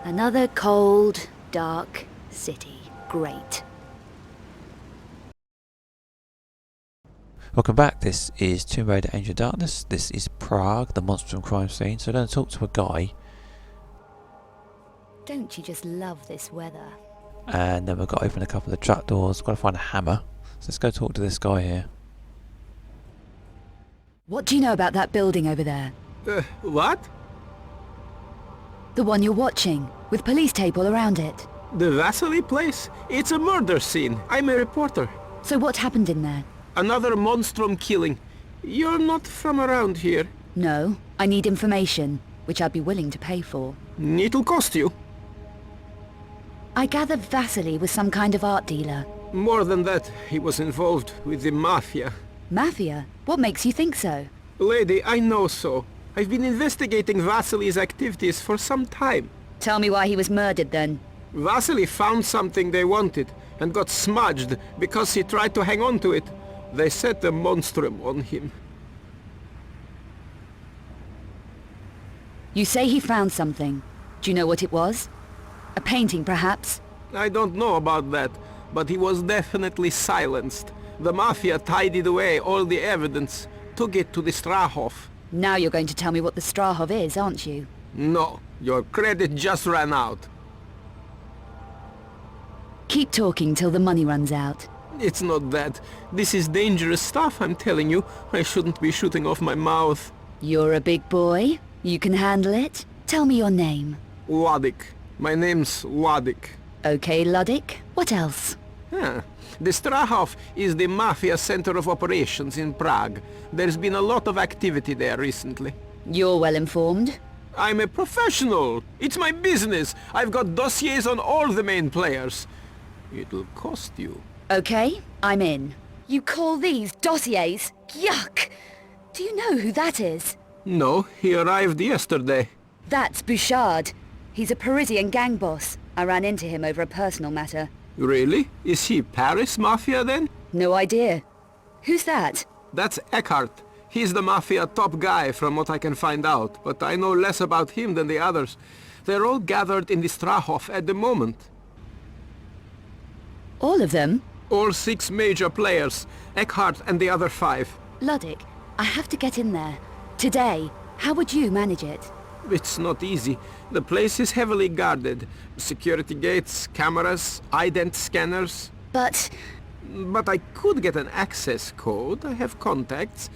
Another cold, dark city. Great. Welcome back. This is Tomb Raider Angel of Darkness. This is Prague, the Monstrum crime scene. So I'm going to talk to a guy. Don't you just love this weather? And then we've got to open a couple of trapdoors. We've got to find a hammer. So let's go talk to this guy here. What do you know about that building over there? What? The one you're watching, with police tape all around it. The Vasily place? It's a murder scene. I'm a reporter. So what happened in there? Another Monstrum killing. You're not from around here. No, I need information, which I'd be willing to pay for. It'll cost you. I gather Vasily was some kind of art dealer. More than that, he was involved with the Mafia. Mafia? What makes you think so? Lady, I know so. I've been investigating Vasily's activities for some time. Tell me why he was murdered then. Vasily found something they wanted and got smudged because he tried to hang on to it. They set the Monstrum on him. You say he found something. Do you know what it was? A painting, perhaps? I don't know about that, but he was definitely silenced. The Mafia tidied away all the evidence, took it to the Strahov. Now you're going to tell me what the Strahov is, aren't you? No, your credit just ran out. Keep talking till the money runs out. It's not that. This is dangerous stuff, I'm telling you. I shouldn't be shooting off my mouth. You're a big boy. You can handle it. Tell me your name. Wadik. My name's Wadik. Okay, Luddick. What else? Ah, the Strahov is the Mafia center of operations in Prague. There's been a lot of activity there recently. You're well informed. I'm a professional. It's my business. I've got dossiers on all the main players. It'll cost you. Okay, I'm in. You call these dossiers? Yuck! Do you know who that is? No, he arrived yesterday. That's Bouchard. He's a Parisian gang boss. I ran into him over a personal matter. Really? Is he Paris Mafia then? No idea. Who's that? That's Eckhart. He's the Mafia top guy from what I can find out, but I know less about him than the others. They're all gathered in the Strahov at the moment. All of them? All 6 major players, Eckhart and the other 5. Luddick, I have to get in there. Today. How would you manage it? It's not easy. The place is heavily guarded. Security gates, cameras, ident scanners. But I could get an access code. I have contacts.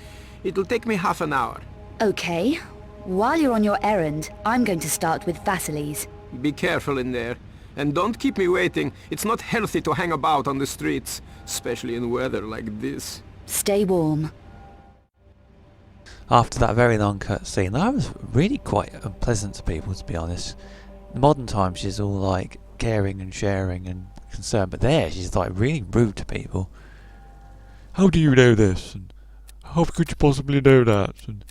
It'll take me half an hour. okay. While you're on your errand, I'm going to start with Vasily's. Be careful in there. And don't keep me waiting. It's not healthy to hang about on the streets, especially in weather like this. Stay warm. After that very long cutscene, Lara was really quite unpleasant to people, to be honest. In modern times, she's all like caring and sharing and concerned, but there she's like really rude to people. How do you know this? And how could you possibly know that? And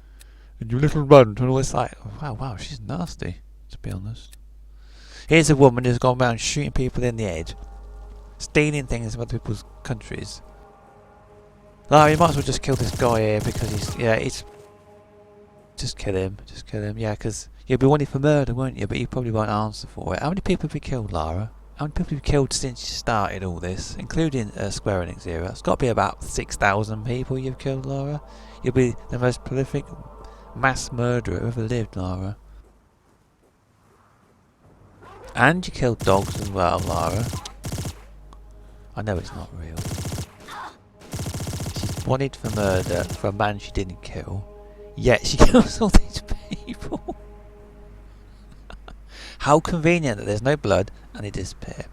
you little runt, and all this like, wow, she's nasty, to be honest. Here's a woman who's gone around shooting people in the head, stealing things from other people's countries. Lara, you might as well just kill this guy here because he's just kill him, yeah, because you'll be wanted for murder, won't you? But you probably won't answer for it. How many people have you killed, Lara? How many people have you killed since you started all this, including Square Enix era? It's got to be about 6,000 people you've killed, Lara. You'll be the most prolific mass murderer who ever lived, Lara. And you killed dogs as well, Lara. I know it's not real. She's wanted for murder for a man she didn't kill, yet she kills all these people. How convenient that there's no blood and they disappear.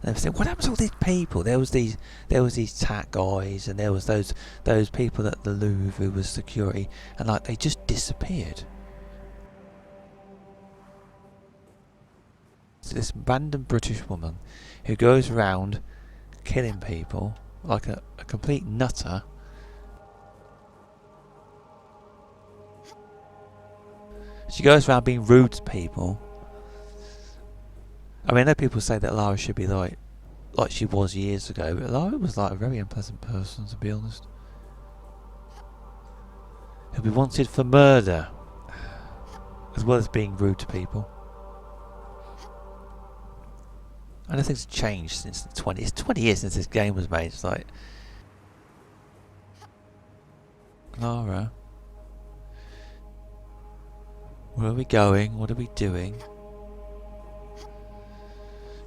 And they say, what happens to all these people? There was these tat guys, and there was those people at the Louvre who was security, and like they just disappeared. This random British woman who goes around killing people like a complete nutter. She goes around being rude to people. I mean, I know people say that Lara should be like she was years ago, but Lara was like a very unpleasant person, to be honest. He'll be wanted for murder, as well as being rude to people. I know things have changed since it's 20 years since this game was made. It's like... Lara. Where are we going? What are we doing?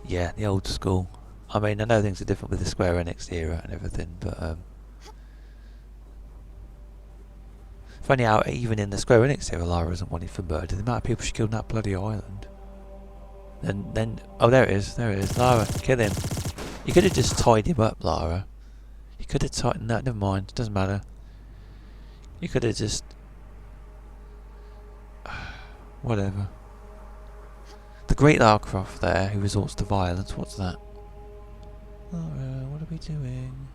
Yeah, the old school. I mean, I know things are different with the Square Enix era and everything, but funny how even in the Square Enix era, Lara isn't wanted for murder. The amount of people she killed on that bloody island. Then, oh, there it is, Lara, kill him. You could have just tied him up, Lara. You could have tied, no, never mind, doesn't matter. You could have just, whatever. The great Lara Croft there, who resorts to violence, what's that? Lara, what are we doing?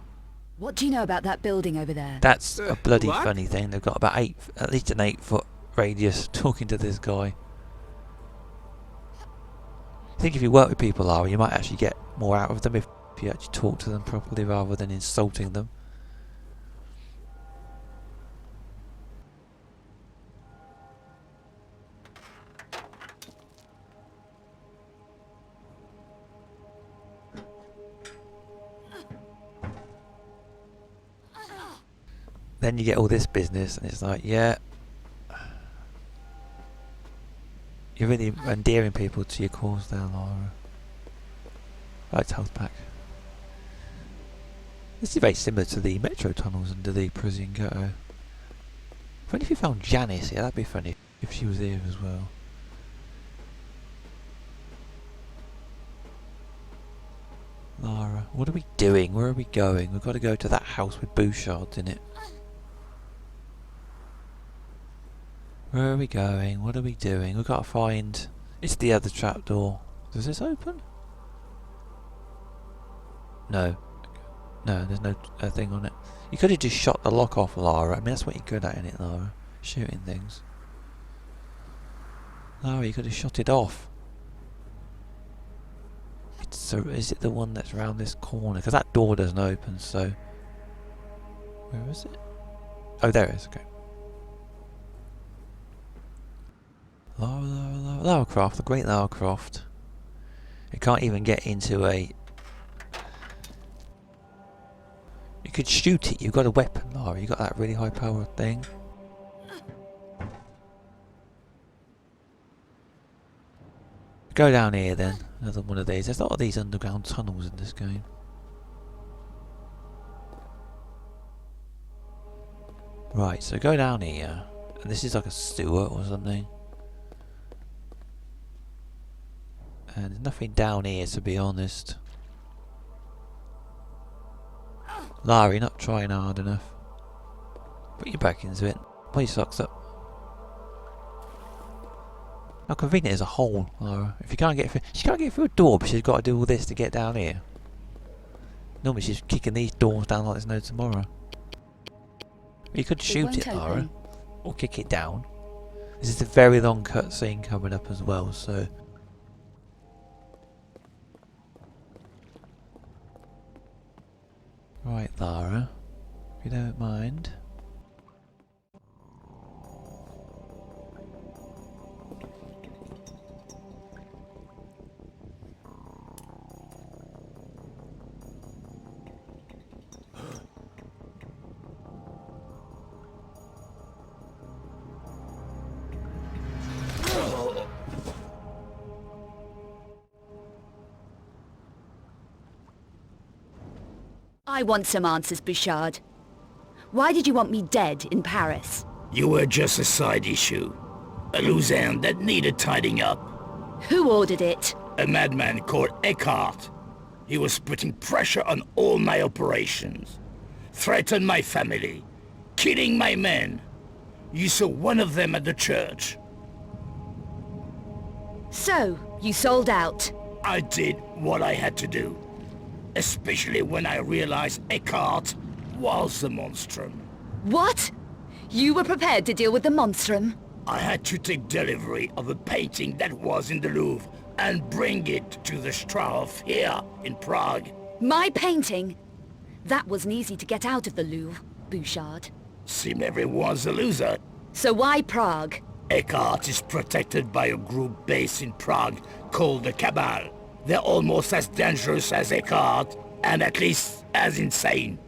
What do you know about that building over there? That's a bloody what? funny thing. They've got about at least an 8-foot radius talking to this guy. I think if you work with people, Lara, you might actually get more out of them if you actually talk to them properly rather than insulting them. Then you get all this business and it's like, yeah, you're really endearing people to your cause there, Lara. Right, health pack. This is very similar to the metro tunnels under the Parisian ghetto. Funny if you found Janice here, that'd be funny if she was here as well. Lara, what are we doing? Where are we going? We've got to go to that house with Bouchards in it. Where are we going? What are we doing? We've got to find... It's the other trapdoor. Does this open? No. No, there's no thing on it. You could have just shot the lock off, Lara. I mean, that's what you're good at, isn't it, Lara? Shooting things. Lara, you could have shot it off. So, is it the one that's around this corner? Because that door doesn't open, so... Where is it? Oh, there it is, okay. Lara Croft, the great Lara Croft. It can't even get into a... You could shoot it, you've got a weapon, Lara. You've got that really high powered thing. Go down here then, another one of these. There's a lot of these underground tunnels in this game. Right, so go down here. And this is like a sewer or something. And there's nothing down here, to be honest. Lara, you're not trying hard enough. Put your back into it. Pull your socks up. How convenient is a hole, Lara? If you can't get through, she can't get through a door, but she's got to do all this to get down here. Normally she's kicking these doors down like there's no tomorrow. But you could shoot it, Lara, or kick it down. This is a very long cutscene coming up as well, so. Right, Lara, if you don't mind. I want some answers, Bouchard. Why did you want me dead in Paris? You were just a side issue. A loose end that needed tidying up. Who ordered it? A madman called Eckhart. He was putting pressure on all my operations. Threatened my family. Killing my men. You saw one of them at the church. So, you sold out. I did what I had to do. Especially when I realized Eckhart was the Monstrum. What? You were prepared to deal with the Monstrum? I had to take delivery of a painting that was in the Louvre and bring it to the Strauss here in Prague. My painting? That wasn't easy to get out of the Louvre, Bouchard. Seemed everyone's a loser. So why Prague? Eckhart is protected by a group based in Prague called the Cabal. They're almost as dangerous as Eckhart, and at least as insane.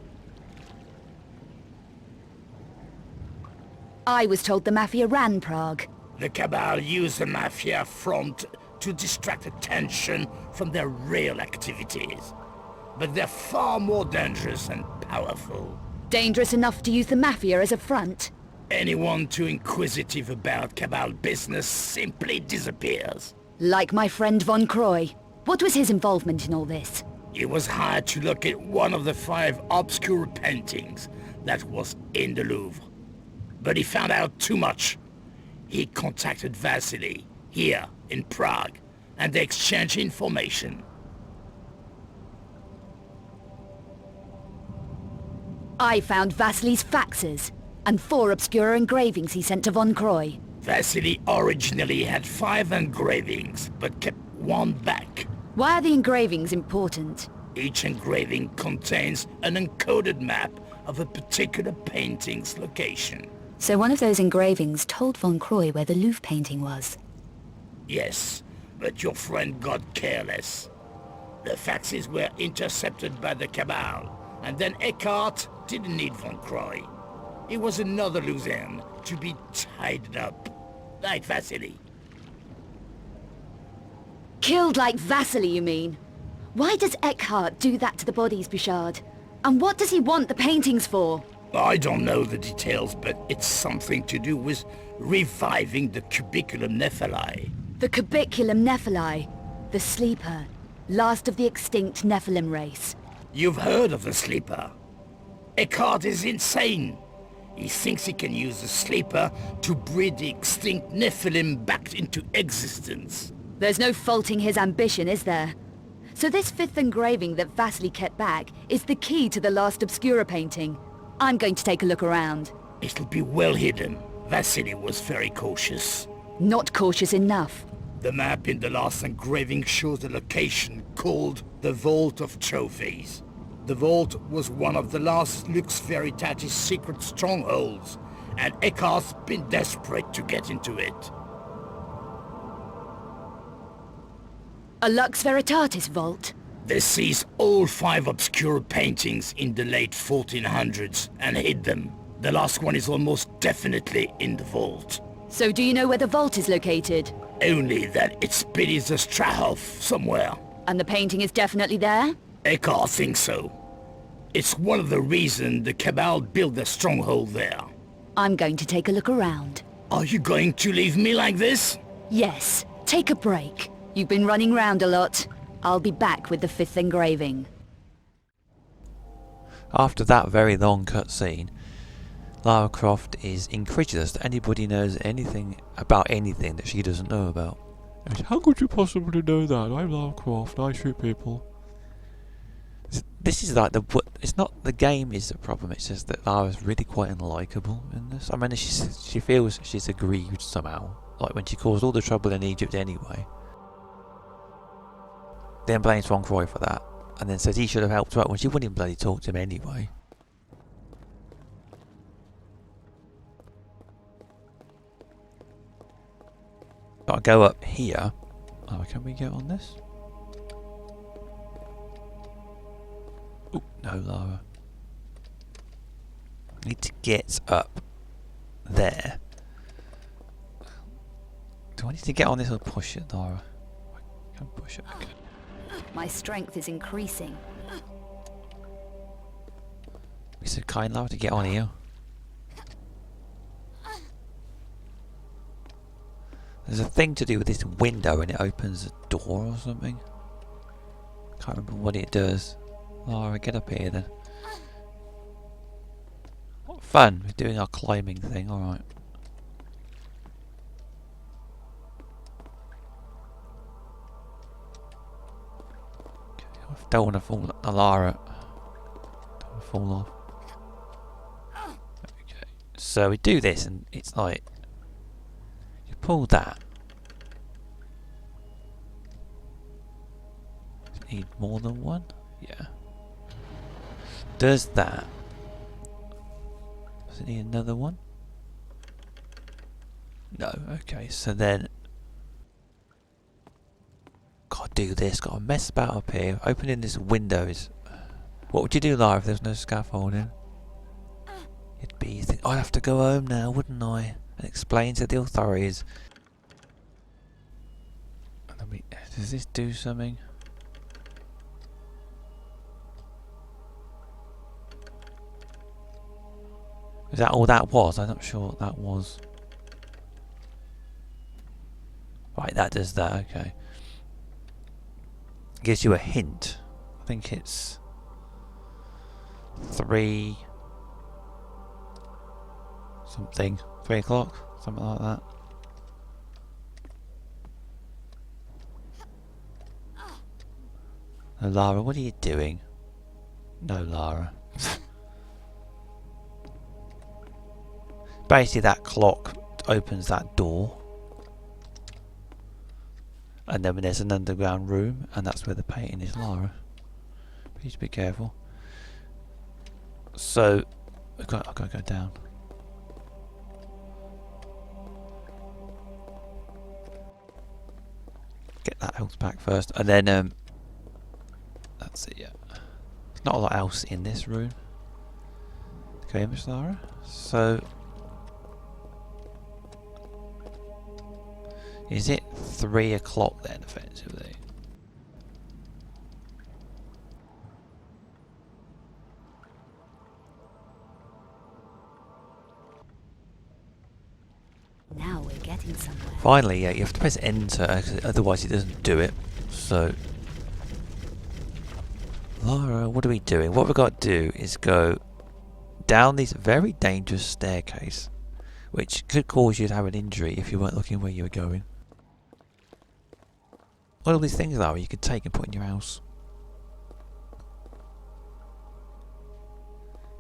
I was told the Mafia ran Prague. The Cabal use the Mafia front to distract attention from their real activities. But they're far more dangerous and powerful. Dangerous enough to use the Mafia as a front? Anyone too inquisitive about Cabal business simply disappears. Like my friend Von Croy. What was his involvement in all this? He was hired to locate one of the 5 obscure paintings that was in the Louvre. But he found out too much. He contacted Vasily, here in Prague, and they exchanged information. I found Vasily's faxes, and 4 obscure engravings he sent to Von Croy. Vasily originally had 5 engravings, but kept 1 back. Why are the engravings important? Each engraving contains an encoded map of a particular painting's location. So one of those engravings told Von Croy where the Louvre painting was? Yes, but your friend got careless. The faxes were intercepted by the Cabal, and then Eckhart didn't need Von Croy. He was another Luzerne to be tied up, like Vasily. Killed like Vasily, you mean? Why does Eckhart do that to the bodies, Bouchard? And what does he want the paintings for? I don't know the details, but it's something to do with reviving the Cubiculum Nephili. The Cubiculum Nephili. The Sleeper. Last of the extinct Nephilim race. You've heard of the Sleeper. Eckhart is insane. He thinks he can use the Sleeper to breed the extinct Nephilim back into existence. There's no faulting his ambition, is there? So this 5th engraving that Vasily kept back is the key to the last Obscura painting. I'm going to take a look around. It'll be well hidden. Vasily was very cautious. Not cautious enough. The map in the last engraving shows a location called the Vault of Trophies. The vault was one of the last Lux Veritatis secret strongholds, and Eckhart's been desperate to get into it. A Lux Veritatis vault? They seized all 5 obscure paintings in the late 1400s and hid them. The last one is almost definitely in the vault. So do you know where the vault is located? Only that it's beneath the Strahov somewhere. And the painting is definitely there? Eckhart thinks so. It's one of the reasons the Cabal built their stronghold there. I'm going to take a look around. Are you going to leave me like this? Yes, take a break. You've been running round a lot. I'll be back with the 5th engraving. After that very long cutscene, Lara Croft is incredulous that anybody knows anything about anything that she doesn't know about. How could you possibly know that? I'm Lara Croft, I shoot people. This is like it's not the game is the problem, it's just that Lara's really quite unlikable in this. I mean, she feels she's aggrieved somehow, like when she caused all the trouble in Egypt anyway. Then blames Von Croy for that, and then says he should have helped her out when she wouldn't even bloody talk to him anyway. Gotta go up here. Oh, can we get on this? Oh, no, Lara. Need to get up there. Do I need to get on this or push it, Lara? I can push it. Okay. My strength is increasing. Be so kind, Lara, to get on here. There's a thing to do with this window and it opens a door or something. Can't remember what it does. Lara, get up here then. What fun, we're doing our climbing thing, alright. Okay, I don't want to fall, Lara. Don't want to fall off. Okay, so we do this and it's like, you pull that. Need more than one? Yeah. Does that. Does it need another one? No, okay, so then. God do this, got to mess about up here. Opening this window is... What would you do, Lara, if there's no scaffolding? It'd be... You think, I'd have to go home now, wouldn't I? And explain to the authorities. Does this do something? Is that all that was? I'm not sure what that was. Right, that does that, okay. Gives you a hint. I think it's 3 something. 3 o'clock? Something like that. No, Lara, what are you doing? No, Lara. Basically, that clock opens that door. And then there's an underground room, and that's where the painting is, Lara. Please be careful. So, I've got to go down. Get that health back first, and then that's it. Yeah, there's not a lot else in this room. Okay, Miss Lara. So, is it 3 o'clock then, effectively? Now we're getting somewhere. Finally, yeah, you have to press enter, 'cause otherwise it doesn't do it. So, Lara, what are we doing? What we've got to do is go down this very dangerous staircase, which could cause you to have an injury if you weren't looking where you were going. All these things, Lara, you could take and put in your house.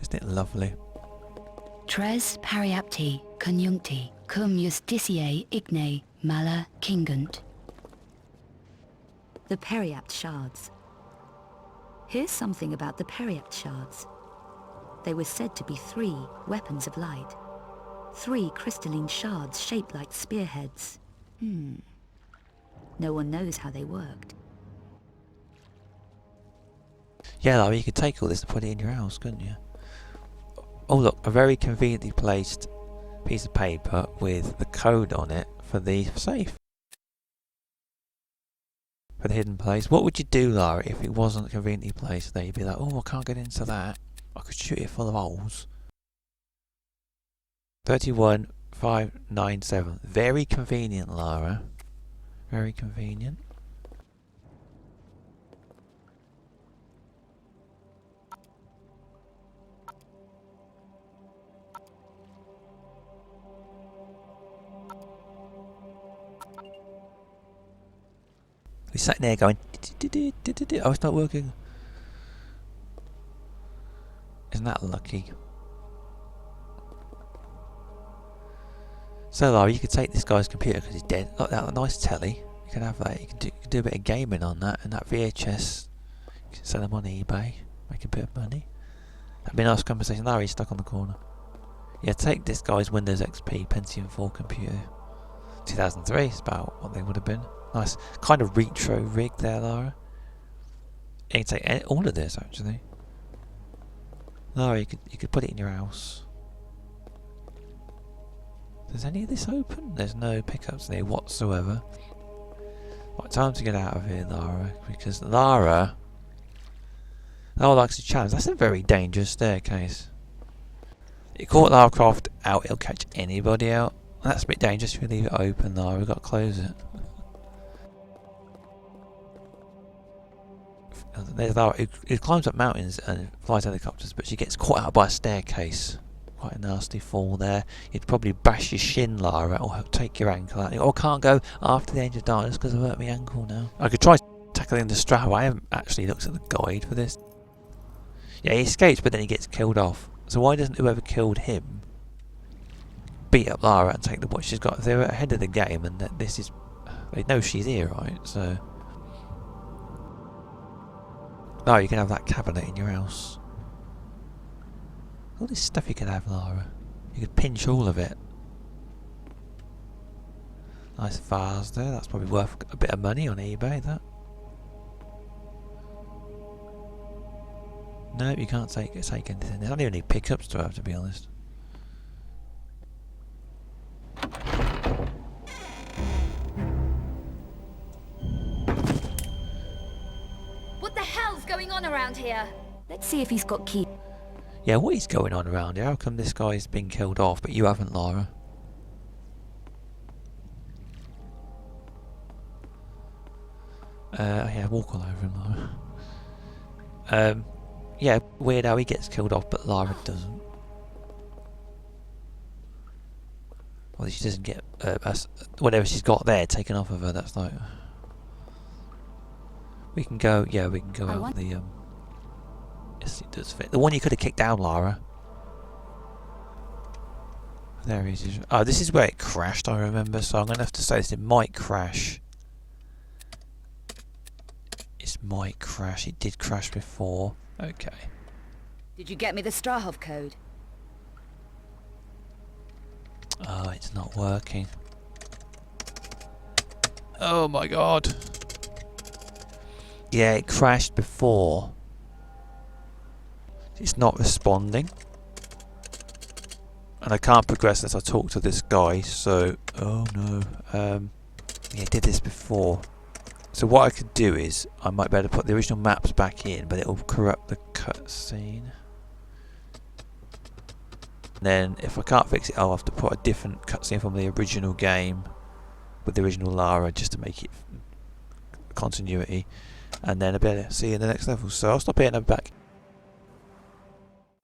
Isn't it lovely? Tres pariapti conjuncti cum justitiae igne mala cingunt. The periapt shards. Here's something about the periapt shards. They were said to be 3 weapons of light. 3 crystalline shards shaped like spearheads. No one knows how they worked. Yeah, Lara, you could take all this and put it in your house, couldn't you? Oh look, a very conveniently placed piece of paper with the code on it for the safe. For the hidden place. What would you do, Lara, if it wasn't conveniently placed there? You'd be like, oh, I can't get into that. I could shoot it full of holes. 31597. Very convenient, Lara. Very convenient. We're sitting there going, oh, it's not working. Isn't that lucky? So, Lara, you could take this guy's computer because he's dead. Look, that nice telly. You can have that. You can do a bit of gaming on that, and that VHS. You can sell them on eBay, make a bit of money. That'd be a nice conversation. Lara, he's stuck on the corner. Yeah, take this guy's Windows XP Pentium 4 computer. 2003 is about what they would have been. Nice kind of retro rig there, Lara. You can take all of this actually. Lara, you could put it in your house. Does any of this open? There's no pickups there whatsoever. Right, time to get out of here, Lara, because Lara likes a challenge. That's a very dangerous staircase. You caught Lara Croft out, it'll catch anybody out. That's a bit dangerous if you leave it open, Lara. We've got to close it. There's Lara who climbs up mountains and flies helicopters, but she gets caught out by a staircase. Quite a nasty fall there. You'd probably bash your shin, Lara, or take your ankle out. Oh, I can't go after the Age of Darkness because I've hurt my ankle now. I could try tackling the strap. I haven't actually looked at the guide for this. Yeah, he escapes, but then he gets killed off. So why doesn't whoever killed him beat up Lara and take the what she's got? They're ahead of the game, and that this is... They know she's here, right? So... No, you can have that cabinet in your house. All this stuff you could have, Lara. You could pinch all of it. Nice vase there. That's probably worth a bit of money on eBay, that. No, you can't take anything. There's not even any pickups to have, to be honest. What the hell's going on around here? Let's see if he's got key. Yeah, what is going on around here? How come this guy's been killed off, but you haven't, Lara? Yeah, walk all over him, Lara. Yeah, weird how he gets killed off, but Lara doesn't. Well, she doesn't get whatever she's got there taken off of her. That's like we can go. Yeah, we can go out the. Yes, it does fit. The one you could have kicked down, Lara. There he is. Oh, this is where it crashed. I remember, so I'm gonna have to say this. It might crash. It might crash. It did crash before. Okay. Did you get me the Strahov code? Oh, it's not working. Oh my god. Yeah, it crashed before. It's not responding. And I can't progress unless I talk to this guy, so... Oh no. Yeah, I did this before. So what I could do is, I might be able to put the original maps back in, but it'll corrupt the cutscene. Then, if I can't fix it, I'll have to put a different cutscene from the original game with the original Lara, just to make it continuity. And then I'll be able to see you in the next level. So I'll stop here and I'm back.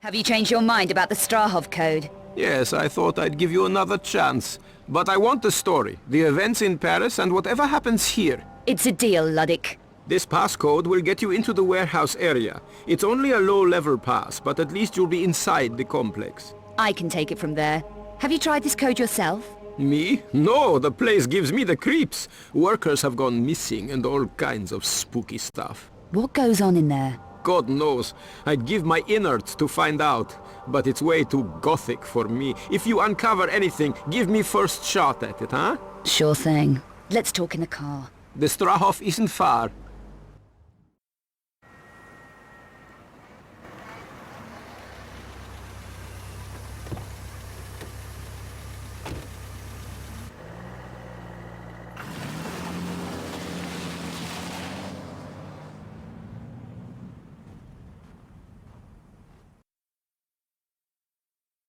Have you changed your mind about the Strahov code? Yes, I thought I'd give you another chance. But I want the story, the events in Paris, and whatever happens here. It's a deal, Luddick. This passcode will get you into the warehouse area. It's only a low-level pass, but at least you'll be inside the complex. I can take it from there. Have you tried this code yourself? Me? No, the place gives me the creeps. Workers have gone missing and all kinds of spooky stuff. What goes on in there? God knows. I'd give my innards to find out. But it's way too gothic for me. If you uncover anything, give me first shot at it, huh? Sure thing. Let's talk in the car. The Strahov isn't far.